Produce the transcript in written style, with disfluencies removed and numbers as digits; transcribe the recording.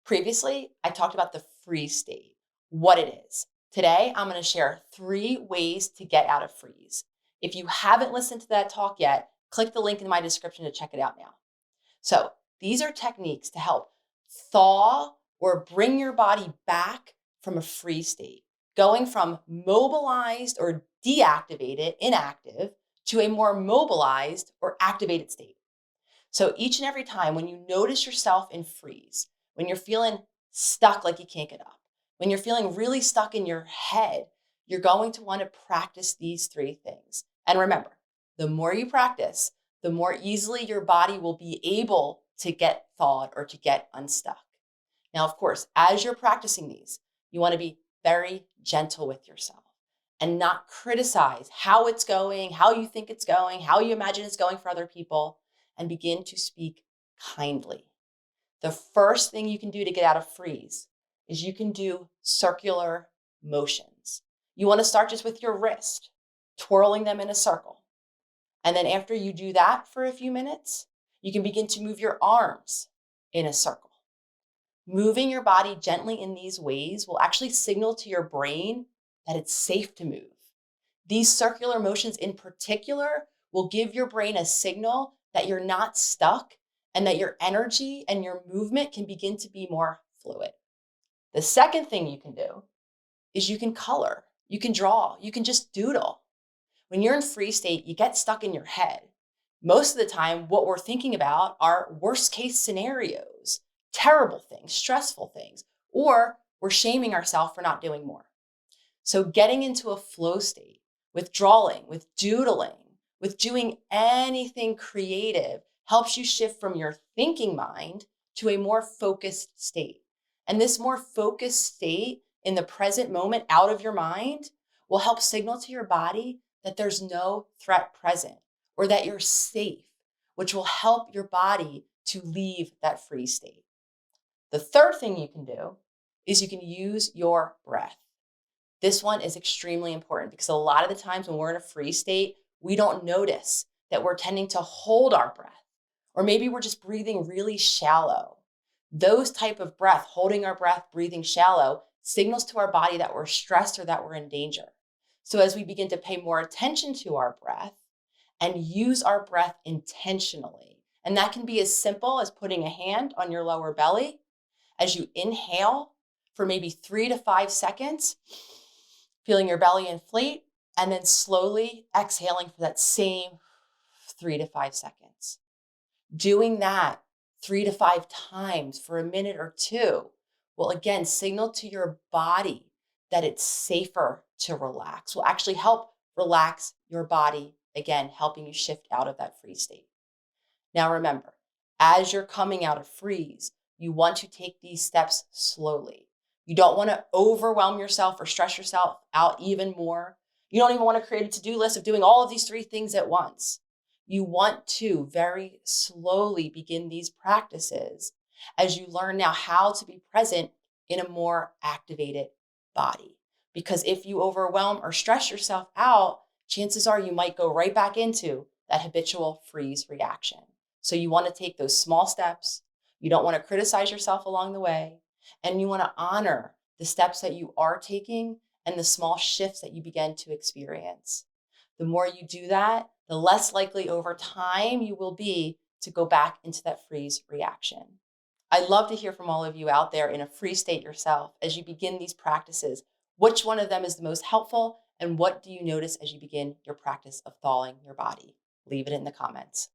Previously, I talked about the freeze state, what it is. Today, I'm going to share 3 ways to get out of freeze. If you haven't listened to that talk yet, click the link in my description to check it out now. So these are techniques to help thaw or bring your body back from a freeze state, going from mobilized or deactivated, inactive, to a more mobilized or activated state. So each and every time when you notice yourself in freeze, when you're feeling stuck like you can't get up, when you're feeling really stuck in your head, you're going to want to practice these 3 things. And remember, the more you practice, the more easily your body will be able to get thawed or to get unstuck. Now, of course, as you're practicing these, you want to be very gentle with yourself and not criticize how it's going, how you think it's going, how you imagine it's going for other people, and begin to speak kindly. The first thing you can do to get out of freeze is you can do circular motions. You want to start just with your wrist, twirling them in a circle. And then after you do that for a few minutes, you can begin to move your arms in a circle. Moving your body gently in these ways will actually signal to your brain that it's safe to move. These circular motions in particular will give your brain a signal that you're not stuck and that your energy and your movement can begin to be more fluid. The second thing you can do is you can color, you can draw, you can just doodle. When you're in freeze state, you get stuck in your head. Most of the time, what we're thinking about are worst case scenarios, terrible things, stressful things, or we're shaming ourselves for not doing more. So getting into a flow state with drawing, with doodling, with doing anything creative helps you shift from your thinking mind to a more focused state. And this more focused state in the present moment out of your mind will help signal to your body that there's no threat present or that you're safe, which will help your body to leave that freeze state. The third thing you can do is you can use your breath. This one is extremely important because a lot of the times when we're in a freeze state, we don't notice that we're tending to hold our breath, or maybe we're just breathing really shallow. Those type of breath, holding our breath, breathing shallow, signals to our body that we're stressed or that we're in danger. So as we begin to pay more attention to our breath and use our breath intentionally, and that can be as simple as putting a hand on your lower belly as you inhale for maybe 3 to 5 seconds, feeling your belly inflate, and then slowly exhaling for that same 3 to 5 seconds. Doing that 3 to 5 times for a minute or 2 will again signal to your body that it's safer to relax, will actually help relax your body, again, helping you shift out of that freeze state. Now remember, as you're coming out of freeze, you want to take these steps slowly. You don't want to overwhelm yourself or stress yourself out even more. You don't even want to create a to-do list of doing all of these 3 things at once. You want to very slowly begin these practices as you learn now how to be present in a more activated body. Because if you overwhelm or stress yourself out, chances are you might go right back into that habitual freeze reaction. So you want to take those small steps. You don't want to criticize yourself along the way. And you want to honor the steps that you are taking and the small shifts that you begin to experience. The more you do that, the less likely over time you will be to go back into that freeze reaction. I'd love to hear from all of you out there in a freeze state yourself as you begin these practices. Which one of them is the most helpful, and what do you notice as you begin your practice of thawing your body? Leave it in the comments.